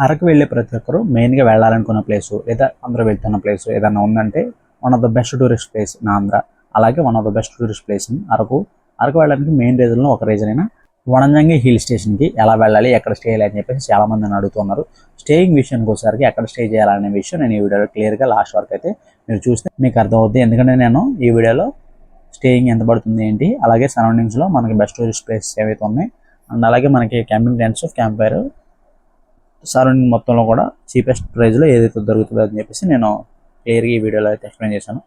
అరకు వెళ్ళే ప్రతి ఒక్కరు మెయిన్గా వెళ్ళాలనుకున్న ప్లేసు లేదా అందరూ వెళ్తున్న ప్లేసు ఏదన్నా ఉందంటే one of the best tourist place నా ఆంధ్ర. అలాగే one of the best tourist place Araku. Araku వెళ్ళడానికి మెయిన్ రీజన్లో ఒక రీజన్ అయినా వనంజంగి హిల్ స్టేషన్కి ఎలా వెళ్ళాలి, ఎక్కడ స్టే చేయాలి అని చెప్పేసి చాలామంది నన్ను అడుగుతున్నారు. స్టేయింగ్ విషయానికి వచ్చేసరికి ఎక్కడ స్టే చేయాలనే విషయం నేను ఈ వీడియోలో క్లియర్గా లాస్ట్ వరకు అయితే మీరు చూస్తే మీకు అర్థమవుతుంది. ఎందుకంటే నేను ఈ వీడియోలో స్టేయింగ్ ఎంత పడుతుంది ఏంటి, అలాగే సరౌండింగ్స్లో మనకి బెస్ట్ టూరిస్ట్ ప్లేసెస్ ఏవైతే ఉన్నాయి అండ్ అలాగే మనకి camping tents, camp fire surrounding మొత్తంలో కూడా చీపెస్ట్ ప్రైస్లో ఏదైతే దొరుకుతుందో అని చెప్పేసి నేను క్లియర్గా ఈ వీడియోలో అయితే ఎక్స్ప్లెయిన్ చేశాను.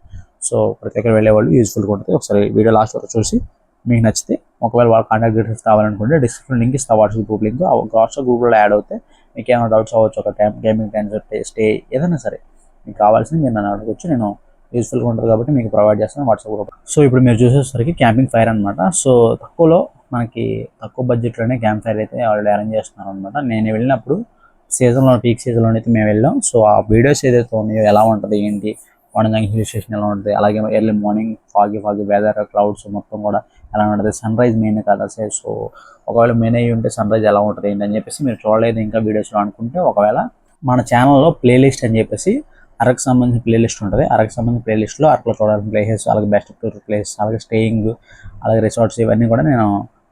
సో ప్రతి ఒక్కరు వెళ్ళేవాళ్ళు యూజ్ఫుల్గా ఉంటుంది. ఒకసారి వీడియో లాస్ట్ వరకు చూసి మీకు నచ్చితే ఒకవేళ వాళ్ళ కాంటాక్ట్ డీటెయిల్స్ కావాలనుకుంటే డిస్క్రిప్షన్ లింక్ ఇస్తా, వాట్సాప్ గ్రూప్ లింక్. వాట్సాప్ గ్రూప్లో యాడ్ అవుతే మీకు ఏమైనా డౌట్స్ అవ్వచ్చు, ఒక గేమింగ్ టెంట్ స్టే ఏదైనా సరే మీకు కావాల్సింది మీరు నన్ను అడగవచ్చు. నేను యూజ్ఫుల్గా ఉంటుంది కాబట్టి మీకు ప్రొవైడ్ చేస్తాను వాట్సాప్ గ్రూప్. సో ఇప్పుడు మీరు చూసేసరికి క్యాంపింగ్ ఫైర్ అనమాట. సో మనకి తక్కువ బడ్జెట్లోనే క్యాంప్ ఫైర్ అయితే వాళ్ళు అరేంజ్ చేస్తున్నారు అనమాట. నేను వెళ్ళినప్పుడు సీజన్లో, పీక్ సీజన్లో అయితే మేము వెళ్ళాం. సో ఆ వీడియోస్ ఏదైతే ఉన్నాయో ఎలా ఉంటుంది ఏంటి, వనంజంగి హిల్ స్టేషన్ ఎలా ఉంటుంది, అలాగే early morning foggy weather, clouds మొత్తం కూడా ఎలా ఉంటుంది, సన్ రైజ్ మెయిన్ కదా. సో ఒకవేళ మెయిన్ అయ్యి ఉంటే సన్ రైజ్ ఎలా ఉంటుంది ఏంటి అని చెప్పేసి మీరు చూడలేదు ఇంకా వీడియోస్లో అనుకుంటే, ఒకవేళ మన ఛానల్లో ప్లేలిస్ట్ అని చెప్పేసి అరకు సంబంధించిన ప్లేలిస్ట్ ఉంటుంది. అరకు సంబంధించిన ప్లేలిస్ట్లో అరకులో చూడాల్సిన ప్లేసెస్, అలాగే బెస్ట్ టూర్ ప్లేస్, అలాగే స్టేయింగ్, అలాగే రిసార్ట్స్ ఇవన్నీ కూడా నేను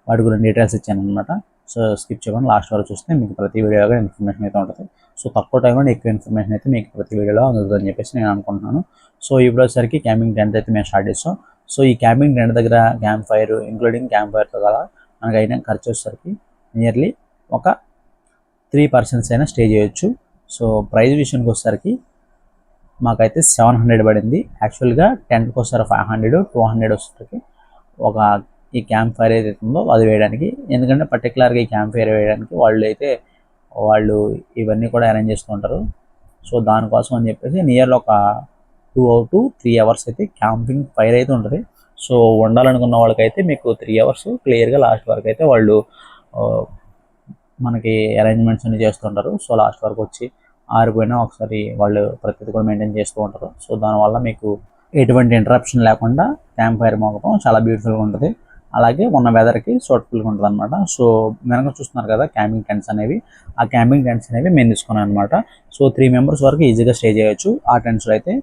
వాటి గురించి డీటెయిల్స్ ఇచ్చాను అనమాట. సో స్కిప్ చేయకుండా లాస్ట్ వరకు చూస్తే మీకు ప్రతి వీడియోగా ఇన్ఫర్మేషన్ అయితే ఉంటుంది. సో తక్కువ టైంలో ఎక్కువ ఇన్ఫర్మేషన్ అయితే మీకు ప్రతి వీడియోలో అందుతుందని చెప్పేసి నేను అనుకుంటున్నాను. సో ఇప్పుడు వచ్చేసరికి క్యాంపింగ్ టెంట్ అయితే మేము స్టార్ట్ చేస్తాం. సో ఈ క్యాంపింగ్ టెంట్ దగ్గర క్యాంప్ ఫైర్ ఇంక్లూడింగ్ క్యాంప్ ఫైర్తో కదా మనకు అయిన ఖర్చు వచ్చేసరికి నియర్లీ ఒక 3 persons అయినా స్టే చేయొచ్చు. సో ప్రైస్ విషయానికి వచ్చేసరికి మాకైతే 700 పడింది. యాక్చువల్గా టెంట్కి వస్తారు 500, 200 వచ్చేసరికి ఒక ఈ క్యాంప్ ఫైర్ ఏదైతే ఉందో అది వేయడానికి. ఎందుకంటే పర్టికులర్గా ఈ క్యాంప్ ఫైర్ వేయడానికి వాళ్ళు ఇవన్నీ కూడా అరేంజ్ చేస్తుంటారు. సో దానికోసం అని చెప్పేసి నియర్లో ఒక 2 to 3 hours అయితే క్యాంపింగ్ ఫైర్ అయితే ఉంటుంది. సో వండాలనుకున్న వాళ్ళకైతే మీకు 3 hours క్లియర్గా లాస్ట్ వరకు అయితే వాళ్ళు మనకి అరేంజ్మెంట్స్ అన్ని చేస్తుంటారు. సో లాస్ట్ వరకు వచ్చి ఆరిపోయినా ఒకసారి వాళ్ళు ప్రతిదీ కూడా మెయింటైన్ చేస్తూ ఉంటారు. సో దానివల్ల మీకు ఎటువంటి ఇంటరప్షన్ లేకుండా క్యాంప్ ఫైర్ మోగటం చాలా బ్యూటిఫుల్గా ఉంటుంది. అలాగే ఉన్న వెదర్కి సూటబుల్గా ఉంటుంది అనమాట. సో వెనక చూస్తున్నారు కదా క్యాంపింగ్ టెంట్స్ అనేవి, ఆ క్యాంపింగ్ టెంట్స్ అనేవి మేము తీసుకున్నాం అనమాట. సో 3 members వరకు ఈజీగా స్టే చేయొచ్చు. ఆ టెంట్స్లో అయితే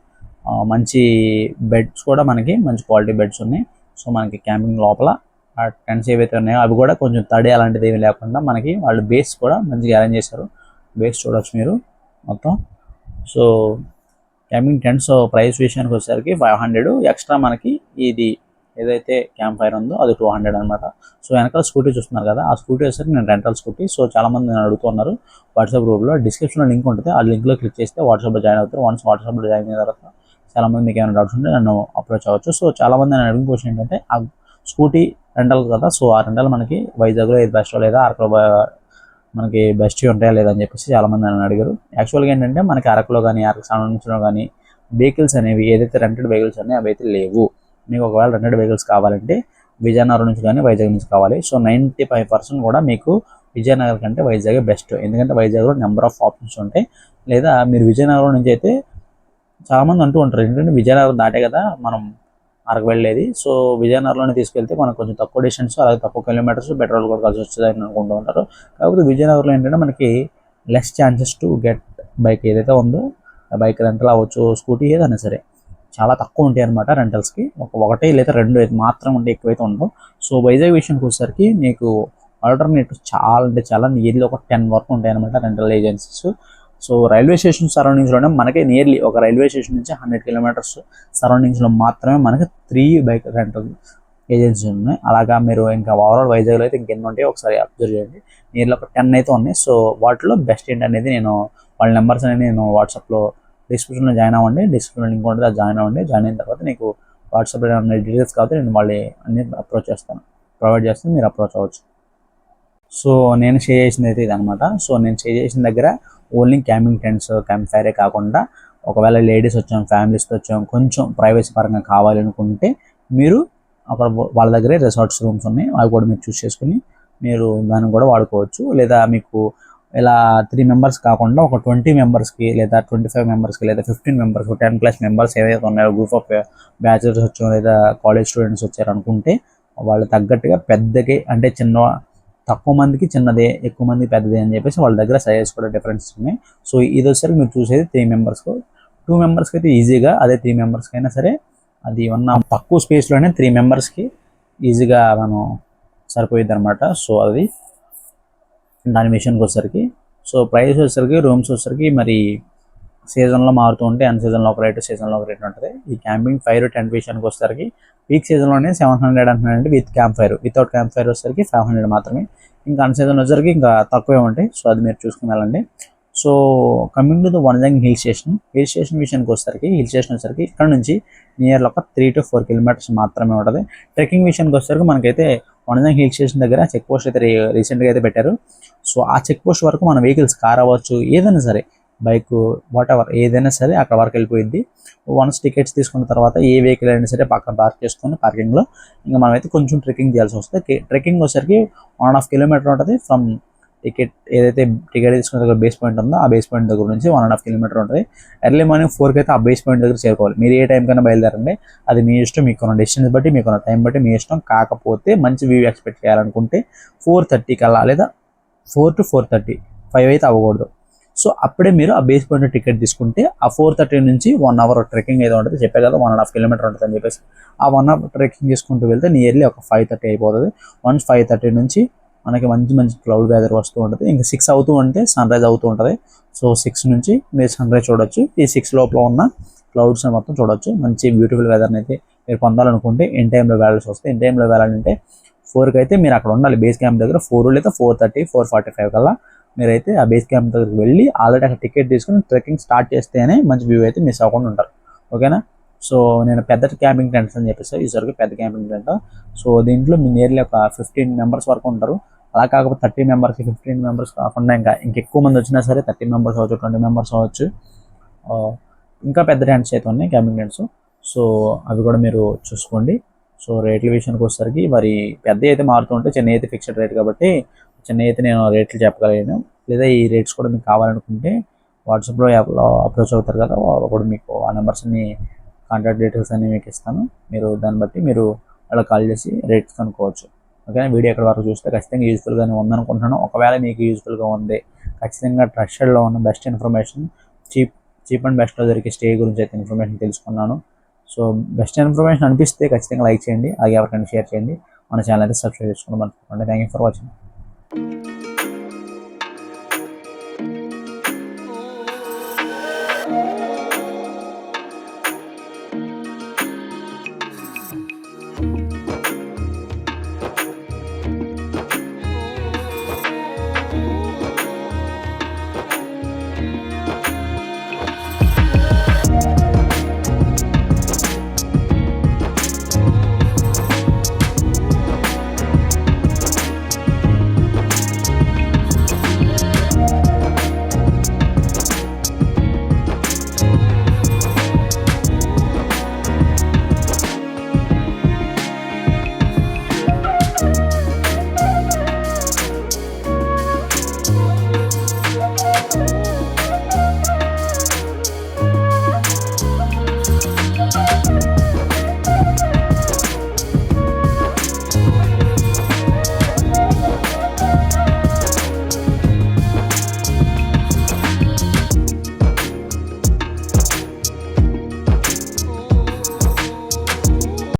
మంచి బెడ్స్ కూడా మనకి మంచి క్వాలిటీ బెడ్స్ ఉన్నాయి. సో మనకి క్యాంపింగ్ లోపల ఆ టెంట్స్ ఏవైతే ఉన్నాయో అవి కూడా కొంచెం తడి అలాంటిది ఏమి లేకుండా మనకి వాళ్ళు బేస్ కూడా మంచిగా అరేంజ్ చేశారు. బేస్ చూడవచ్చు మీరు మొత్తం. సో క్యాంపింగ్ టెంట్స్ ప్రైస్ విషయానికి వచ్చేసరికి 500 ఎక్స్ట్రా, మనకి ఇది ఏదైతే క్యాంప్ ఫైర్ ఉందో అది 200 అనమాట. సో వెనకాల స్కూటీ చూస్తున్నారు కదా, ఆ స్కూటీ వచ్చేసరికి నేను రెంటల్ స్కూటీ. సో చాలామంది నేను అడుగుతున్నారు వాట్సాప్ గ్రూప్లో, డిస్క్రిప్షన్లో లింక్ ఉంటుంది. ఆ లింక్లో క్లిక్ చేస్తే వాట్సాప్లో జాయిన్ అవుతారు. వన్స్ వాట్సాప్లో జాయిన్ అయిన తర్వాత చాలామంది మీకు ఏమైనా డౌట్స్ ఉంటే నన్ను అప్రోచ్ అవ్వచ్చు. సో చాలామంది నేను అడిగిన క్వశ్చన్ ఏంటంటే ఆ స్కూటీ రెంటల్ కదా, సో ఆ రెంటల్ మనకి వైజాగ్లో ఏది బెస్ట్ లేదా అరకులో మనకి బెస్ట్ ఉంటాయా లేదని చెప్పేసి చాలామంది నన్ను అడిగారు. యాక్చువల్గా ఏంటంటే మనకి అరకులో కానీ అరకు సంబంధించిన కానీ వెహికల్స్ అనేవి ఏదైతే రెంటెడ్ వెహికల్స్ అనేవి అవి అయితే లేవు. మీకు ఒకవేళ రెంటెడ్ వెహికల్స్ కావాలంటే విజయనగరం నుంచి కానీ వైజాగ్ నుంచి కావాలి. సో 95% కూడా మీకు విజయనగరం కంటే వైజాగ్ బెస్ట్. ఎందుకంటే వైజాగ్లో నెంబర్ ఆఫ్ ఆప్షన్స్ ఉంటాయి. లేదా మీరు విజయనగరం నుంచి అయితే చాలామంది అంటూ ఉంటారు ఏంటంటే విజయనగరం దాటే కదా మనం అరకు వెళ్ళేది, సో విజయనగరంలోనే తీసుకెళ్తే మనకు కొంచెం తక్కువ డిస్టెన్స్, అలాగే తక్కువ కిలోమీటర్స్, పెట్రోల్ కూడా కలిసి వస్తుంది అని అనుకుంటూ ఉంటారు. కాకపోతే విజయనగరంలో ఏంటంటే మనకి less chances to get bike ఏదైతే ఉందో బైక్ రెంటల్ అవ్వచ్చు, స్కూటీ ఏదైనా సరే చాలా తక్కువ ఉంటాయి అనమాట రెంటల్స్కి. ఒకటి లేదా 2 అయితే మాత్రం ఉంటే ఎక్కువైతే ఉండవు. సో వైజాగ్ విషయానికి వచ్చేసరికి మీకు ఆల్టర్నేటివ్స్ చాలా అంటే చాలా నియర్లీ ఒక 10 వరకు ఉంటాయి అనమాట rental agencies. So railway station సరౌండింగ్స్లోనే మనకి నియర్లీ ఒక రైల్వే స్టేషన్ నుంచి 100 kilometers సరౌండింగ్స్లో మాత్రమే మనకి 3 బైక్ రెంటల్ ఏజెన్సీ ఉన్నాయి. అలాగా మీరు ఇంకా ఓవరాల్ వైజాగ్లో అయితే ఇంకెన్ని ఉంటాయో ఒకసారి అబ్జర్వ్ చేయండి. నియర్లీ ఒక 10 అయితే ఉన్నాయి. సో వాటిలో బెస్ట్ ఏంటనేది నేను వాళ్ళ నెంబర్స్ అనేది నేను వాట్సాప్లో డిస్క్రిప్షన్లో జాయిన్ అవ్వండి. డిస్క్రిప్షన్లో లింక్ ఉంటుంది, అది జాయిన్ అవ్వండి. జాయిన్ అయిన తర్వాత నీకు వాట్సాప్లో ఏమైనా డీటెయిల్స్ కాబట్టి నేను వాళ్ళు అన్ని అప్రోచ్ చేస్తాను, ప్రొవైడ్ చేస్తే మీరు అప్రోచ్ అవ్వచ్చు. సో నేను షేర్ చేసింది అయితే ఇదనమాట. సో నేను షేర్ చేసిన దగ్గర ఓన్లీ క్యాంపింగ్ టెంట్స్, క్యాంప్ ఫైరే కాకుండా ఒకవేళ లేడీస్ వచ్చాం, ఫ్యామిలీస్తో వచ్చాం, కొంచెం ప్రైవసీ పరంగా కావాలి అనుకుంటే మీరు అక్కడ వాళ్ళ దగ్గరే రిసార్ట్స్ రూమ్స్ ఉన్నాయి, అవి కూడా మీరు చూస్ చేసుకుని మీరు దాన్ని కూడా వాడుకోవచ్చు. లేదా మీకు ఇలా 3 members కాకుండా ఒక 20 members లేదా 25 members లేదా 15 members 10+ members ఏదైతే ఉన్నాయో గ్రూప్ ఆఫ్ బ్యాచులర్స్ వచ్చాం లేదా కాలేజ్ స్టూడెంట్స్ వచ్చారు అనుకుంటే వాళ్ళు తగ్గట్టుగా పెద్దకి అంటే చిన్న తక్కువ మందికి చిన్నదే, ఎక్కువ మందికి పెద్దదే అని చెప్పేసి వాళ్ళ దగ్గర సైజెస్ కూడా డిఫరెన్స్ ఉన్నాయి. సో ఇది వచ్చేసరికి మీరు చూసేది 3 మెంబర్స్కు. 2 మెంబర్స్కి అయితే ఈజీగా, అదే 3 మెంబర్స్కి అయినా సరే అది ఉన్న తక్కువ స్పేస్లోనే 3 మెంబర్స్కి ఈజీగా మనం సరిపోయిద్ది అనమాట. సో అది దాని విషయానికి వచ్చేసరికి, సో ప్రైస్ వచ్చేసరికి రూమ్స్ వచ్చేసరికి మరి సీజన్లో మారుతూ ఉంటే అన్ సీజన్లో ఒక రేటు, సీజన్లో ఒక రేటు ఉంటుంది. ఈ క్యాంపింగ్ ఫైర్ టెంట్ విషయానికి వచ్చేసరికి పీక్ సీజన్లోనే 700 అంటున్నారండి with camp fire. Without camp fire వచ్చేసరికి 500 మాత్రమే. ఇంకా అన్ సీజన్ వచ్చేసరికి ఇంకా తక్కువే ఉంటాయి. సో అది మీరు చూసుకుని వెళ్ళండి. So coming to the Vanajangi hill station. Hill station విషయానికి వచ్చేసరికి, హిల్ స్టేషన్ వచ్చేసరికి ఇక్కడ నుంచి నియర్లో ఒక 3 to 4 కిలోమీటర్స్ మాత్రమే ఉంటుంది. ట్రెక్కింగ్ విషయానికి వచ్చేసరికి మనకైతే వనజంగి హిల్ స్టేషన్ దగ్గర చెక్ పోస్ట్ అయితే రీసెంట్గా అయితే పెట్టారు. సో ఆ చెక్ పోస్ట్ వరకు మన వెహికల్స్, కార్ అవ్వచ్చు, ఏదైనా సరే, బైక్, వాట్ ఎవర్ ఏదైనా సరే అక్కడ వరకు వెళ్ళిపోయింది. వన్స్ టికెట్స్ తీసుకున్న తర్వాత ఏ వెహికల్ అయినా సరే పక్కన పార్క్ చేసుకొని పార్కింగ్లో ఇంకా మనమైతే కొంచెం ట్రెక్కింగ్ చేయాల్సి వస్తుంది. ట్రెక్కింగ్ వచ్చేసరికి 1.5 కిలోమీటర్ ఉంటుంది. ఫ్రమ్ ఏదైతే టికెట్ తీసుకున్న దగ్గర బేస్ పాయింట్ ఉందో ఆ బేస్ పాయింట్ దగ్గర నుంచి 1.5 కిలోమీటర్ ఉంటుంది. ఎర్లీ మార్నింగ్ 4కి అయితే ఆ బేస్ పాయింట్ దగ్గర చేరుకోవాలి. మీరు ఏ టైం కన్నా బయలుదేరండి, అది మీ ఇష్టం. మీకున్న డిస్టెన్స్ బట్టి, మీకున్న టైం బట్టి మీ ఇష్టం. కాకపోతే మంచి వ్యూ ఎక్స్పెక్ట్ చేయాలనుకుంటే 4:30 కల్లా, లేదా 4 to 4:30, 5 అయితే అవ్వకూడదు. సో అప్పుడే మీరు ఆ బేస్ పాయింట్ టికెట్ తీసుకుంటే ఆ 4:30 నుంచి 1 అవర్ ట్రెక్కింగ్ ఏదో ఉంటుంది, చెప్పే కదా 1.5 కిలోమీటర్ ఉంటుంది అని చెప్పేసి, ఆ 1 అవర్ ట్రెక్కింగ్ చేసుకుంటూ వెళ్తే నియర్లీ ఒక 5:30 అయిపోతుంది. వన్స్ 5:30 నుంచి మనకి మంచి మంచి క్లౌడ్ వెదర్ వస్తూ ఉంటుంది. ఇంకా 6 అవుతూ ఉంటే సన్ రైజ్ అవుతూ ఉంటుంది. సో 6 నుంచి మీరు సన్ రైజ్ చూడొచ్చు. ఈ 6 లోపల ఉన్న క్లౌడ్స్ మొత్తం చూడొచ్చు. మంచి బ్యూటిఫుల్ వెదర్ని అయితే మీరు పొందాలనుకుంటే ఇన్ టైంలో వెళ్ళాల్సి వస్తే, ఇన్ టైంలో వెళ్ళాలంటే 4కి అయితే మీరు అక్కడ ఉండాలి బేస్ క్యాంప్ దగ్గర. 4 లేదా 4:30, 4:45 కల్లా మీరైతే ఆ బేస్ క్యాంప్ దగ్గరికి వెళ్ళి ఆల్రెడీ అక్కడ టికెట్ తీసుకుని ట్రెక్కింగ్ స్టార్ట్ చేస్తేనే మంచి వ్యూ అయితే మిస్ అవ్వకుండా ఉంటారు. ఓకేనా? సో నేను పెద్ద క్యాంపింగ్ టెంట్స్ అని చెప్పేసి ఈసారికి పెద్ద క్యాంపింగ్ టెంట్. సో దీంట్లో మీ నియర్లీ ఒక 15 మెంబర్స్ వరకు ఉంటారు. అలా కాకపోతే 30 మెంబర్స్, 15 మెంబర్స్ కాకుండా ఇంకెక్కువ మంది వచ్చినా సరే 30 మెంబర్స్ అవ్వచ్చు, 20 మెంబర్స్ అవ్వచ్చు. ఇంకా పెద్ద టెంట్స్ అయితే ఉన్నాయి, క్యాంపింగ్ టెంట్స్. సో అవి కూడా మీరు చూసుకోండి. సో రేట్ల విషయానికి వచ్చేసరికి మరి పెద్ద అయితే మారుతూ ఉంటే, చిన్న అయితే ఫిక్స్డ్ రేట్ కాబట్టి చిన్న అయితే నేను రేట్లు చెప్పగలను. లేదా ఈ రేట్స్ కూడా మీకు కావాలనుకుంటే వాట్సాప్లో యాప్లో అప్రోచ్ అవుతారు కదా, అప్పుడు మీకు ఆ నెంబర్స్ అన్ని, కాంటాక్ట్ డీటెయిల్స్ అన్ని మీకు ఇస్తాను. మీరు దాన్ని బట్టి మీరు అలా కాల్ చేసి రేట్స్ కనుక్కోవచ్చు. ఓకేనా? వీడియో ఎక్కడ వరకు చూస్తే ఖచ్చితంగా యూజ్ఫుల్గానే ఉందనుకుంటున్నాను. ఒకవేళ మీకు యూజ్ఫుల్గా ఉంది, ఖచ్చితంగా ట్రస్టెడ్లో ఉన్న బెస్ట్ ఇన్ఫర్మేషన్, చీప్ అండ్ బెస్ట్లో దొరికే స్టే గురించి అయితే ఇన్ఫర్మేషన్ తెలుసుకున్నాను. సో బెస్ట్ ఇన్ఫర్మేషన్ అనిపిస్తే ఖచ్చితంగా లైక్ చేయండి, అలాగే ఎవరికైనా షేర్ చేయండి. మన ఛానల్ అయితే సబ్స్క్రైబ్ చేసుకోండి. Thank you for watching.